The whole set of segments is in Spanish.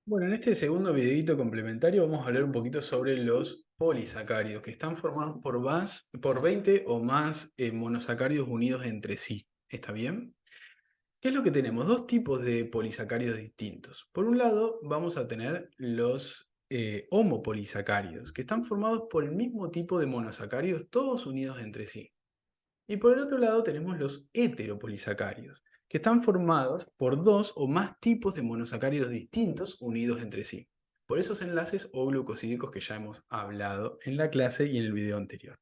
Bueno, en este segundo videito complementario vamos a hablar un poquito sobre los polisacáridos, que están formados por 20 o más monosacáridos unidos entre sí. ¿Está bien? ¿Qué es lo que tenemos? Dos tipos de polisacáridos distintos. Por un lado, vamos a tener los homopolisacáridos, que están formados por el mismo tipo de monosacáridos, todos unidos entre sí. Y por el otro lado tenemos los heteropolisacáridos, que están formados por dos o más tipos de monosacáridos distintos unidos entre sí, por esos enlaces o glucosídicos que ya hemos hablado en la clase y en el video anterior.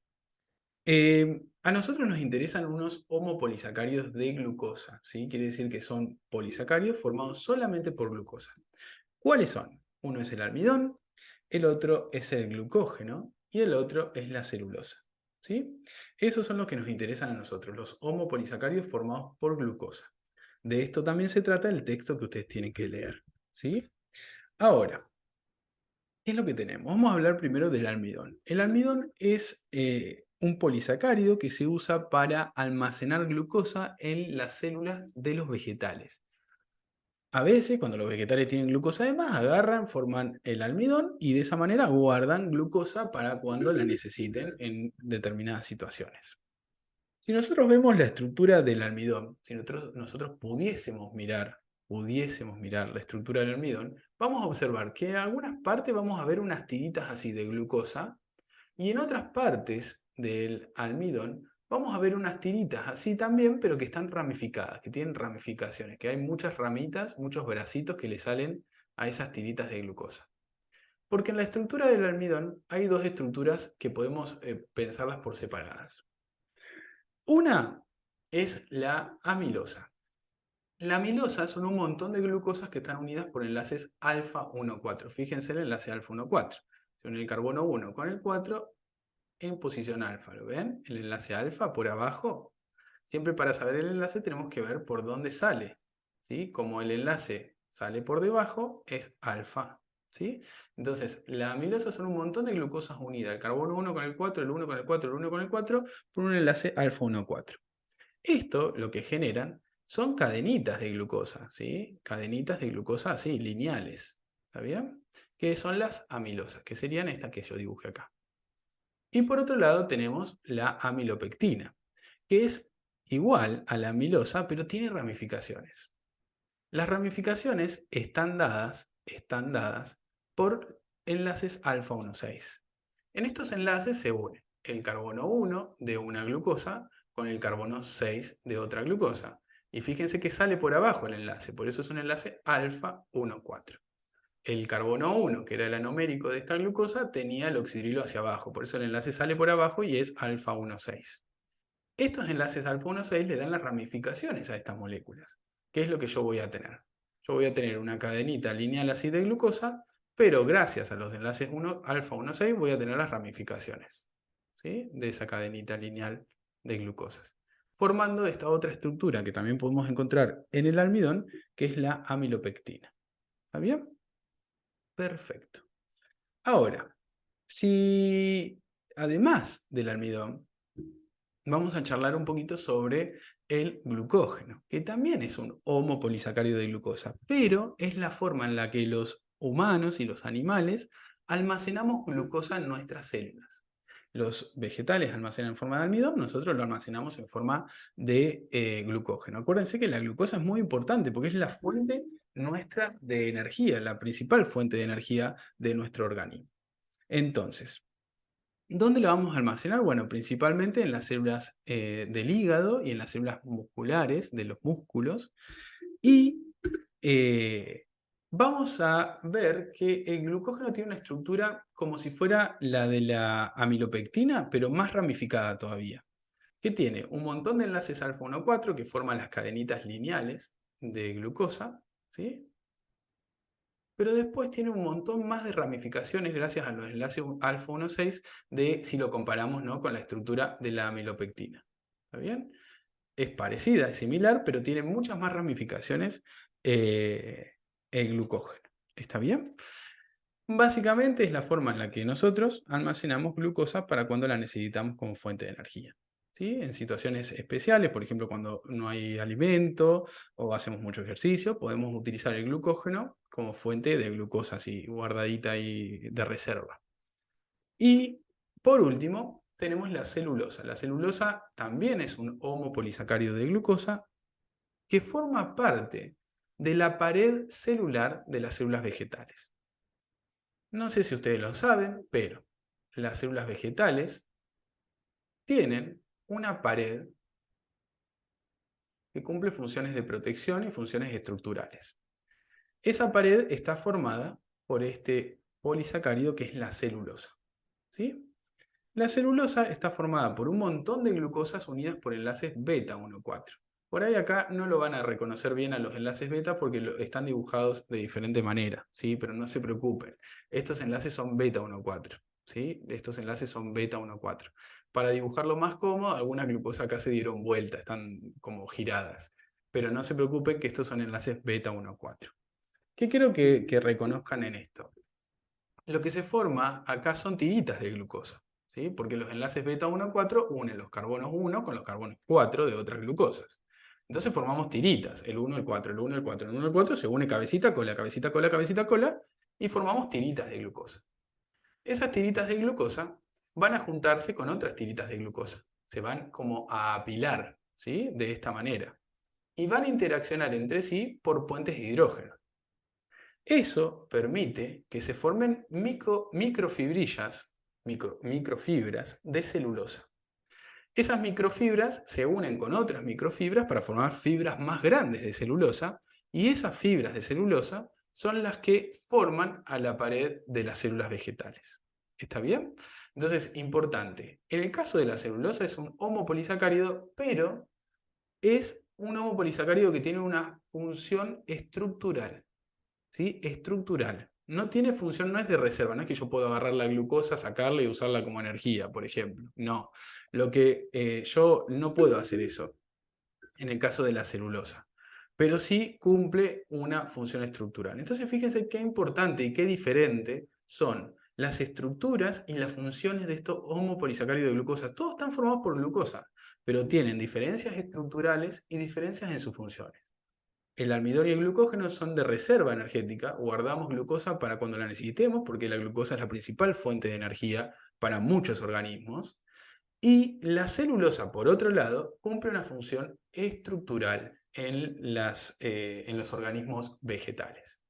A nosotros nos interesan unos homopolisacáridos de glucosa, ¿sí? Quiere decir que son polisacáridos formados solamente por glucosa. ¿Cuáles son? Uno es el almidón, el otro es el glucógeno y el otro es la celulosa. ¿Sí? Esos son los que nos interesan a nosotros, los homopolisacáridos formados por glucosa. De esto también se trata el texto que ustedes tienen que leer. ¿Sí? Ahora, ¿qué es lo que tenemos? Vamos a hablar primero del almidón. El almidón es un polisacárido que se usa para almacenar glucosa en las células de los vegetales. A veces, cuando los vegetales tienen glucosa de más, agarran, forman el almidón y de esa manera guardan glucosa para cuando la necesiten en determinadas situaciones. Si nosotros vemos la estructura del almidón, si nosotros pudiésemos mirar la estructura del almidón, vamos a observar que en algunas partes vamos a ver unas tiritas así de glucosa y en otras partes del almidón vamos a ver unas tiritas así también, pero que están ramificadas, que tienen ramificaciones, que hay muchas ramitas, muchos bracitos que le salen a esas tiritas de glucosa. Porque en la estructura del almidón hay dos estructuras que podemos pensarlas por separadas. Una es la amilosa. La amilosa son un montón de glucosas que están unidas por enlaces alfa 1,4. Fíjense el enlace alfa 1,4. Se une el carbono 1 con el 4 en posición alfa. ¿Lo ven? El enlace alfa por abajo. Siempre para saber el enlace tenemos que ver por dónde sale. ¿Sí? Como el enlace sale por debajo, es alfa. ¿Sí? Entonces, la amilosa son un montón de glucosas unidas. El carbono 1 con el 4, el 1 con el 4, el 1 con el 4, por un enlace alfa 1,4. Esto lo que generan son cadenitas de glucosa, ¿sí? Cadenitas de glucosa así, lineales. ¿Está bien? Que son las amilosas, que serían estas que yo dibujé acá. Y por otro lado tenemos la amilopectina, que es igual a la amilosa, pero tiene ramificaciones. Las ramificaciones están dadas por enlaces alfa 1,6. En estos enlaces se une el carbono 1 de una glucosa con el carbono 6 de otra glucosa. Y fíjense que sale por abajo el enlace, por eso es un enlace alfa 1,4. El carbono 1, que era el anomérico de esta glucosa, tenía el oxidrilo hacia abajo, por eso el enlace sale por abajo y es alfa 1,6. Estos enlaces alfa 1,6 le dan las ramificaciones a estas moléculas. ¿Qué es lo que yo voy a tener? Yo voy a tener una cadenita lineal así de glucosa, pero gracias a los enlaces alfa 1,6 voy a tener las ramificaciones, ¿sí? De esa cadenita lineal de glucosas, formando esta otra estructura que también podemos encontrar en el almidón, que es la amilopectina. ¿Está bien? Perfecto. Ahora, si además del almidón, vamos a charlar un poquito sobre el glucógeno, que también es un homopolisacárido de glucosa, pero es la forma en la que los humanos y los animales almacenamos glucosa en nuestras células. Los vegetales almacenan en forma de almidón, nosotros lo almacenamos en forma de glucógeno. Acuérdense que la glucosa es muy importante porque es la fuente nuestra de energía, la principal fuente de energía de nuestro organismo. Entonces, ¿dónde lo vamos a almacenar? Bueno, principalmente en las células del hígado y en las células musculares de los músculos. Y vamos a ver que el glucógeno tiene una estructura como si fuera la de la amilopectina, pero más ramificada todavía. Que tiene un montón de enlaces alfa 1,4 que forman las cadenitas lineales de glucosa, ¿sí? Pero después tiene un montón más de ramificaciones gracias a los enlaces alfa 1,6 de si lo comparamos, ¿no?, con la estructura de la amilopectina. ¿Está bien? Es parecida, es similar, pero tiene muchas más ramificaciones eh, el glucógeno. ¿Está bien? Básicamente es la forma en la que nosotros almacenamos glucosa para cuando la necesitamos como fuente de energía. ¿Sí? En situaciones especiales, por ejemplo, cuando no hay alimento o hacemos mucho ejercicio, podemos utilizar el glucógeno como fuente de glucosa, así guardadita ahí de reserva. Y por último, tenemos la celulosa. La celulosa también es un homopolisacárido de glucosa que forma parte de la pared celular de las células vegetales. No sé si ustedes lo saben, pero las células vegetales tienen una pared que cumple funciones de protección y funciones estructurales. Esa pared está formada por este polisacárido que es la celulosa. ¿Sí? La celulosa está formada por un montón de glucosas unidas por enlaces beta 1,4. Por ahí acá no lo van a reconocer bien a los enlaces beta porque están dibujados de diferente manera, ¿sí? Pero no se preocupen. Estos enlaces son beta 1,4, ¿sí? Estos enlaces son beta 1,4. Para dibujarlo más cómodo, algunas glucosas acá se dieron vuelta, están como giradas. Pero no se preocupen que estos son enlaces beta 1,4. ¿Qué quiero que reconozcan en esto? Lo que se forma acá son tiritas de glucosa, ¿sí? Porque los enlaces beta 1,4 unen los carbonos 1 con los carbonos 4 de otras glucosas. Entonces formamos tiritas, el 1, el 4, el 1, el 4, el 1, el 4, se une cabecita, cola, cabecita, cola, cabecita, cola, y formamos tiritas de glucosa. Esas tiritas de glucosa van a juntarse con otras tiritas de glucosa. Se van como a apilar, ¿sí? De esta manera. Y van a interaccionar entre sí por puentes de hidrógeno. Eso permite que se formen microfibras de celulosa. Esas microfibras se unen con otras microfibras para formar fibras más grandes de celulosa, y esas fibras de celulosa son las que forman a la pared de las células vegetales. ¿Está bien? Entonces, importante. En el caso de la celulosa es un homopolisacárido, pero es un homopolisacárido que tiene una función estructural. ¿Sí? Estructural. No tiene función, no es de reserva, no es que yo puedo agarrar la glucosa, sacarla y usarla como energía, por ejemplo. No. Lo que yo no puedo hacer eso en el caso de la celulosa, pero sí cumple una función estructural. Entonces fíjense qué importante y qué diferente son las estructuras y las funciones de estos homopolisacáridos de glucosa. Todos están formados por glucosa, pero tienen diferencias estructurales y diferencias en sus funciones. El almidón y el glucógeno son de reserva energética, guardamos glucosa para cuando la necesitemos, porque la glucosa es la principal fuente de energía para muchos organismos. Y la celulosa, por otro lado, cumple una función estructural en los organismos vegetales.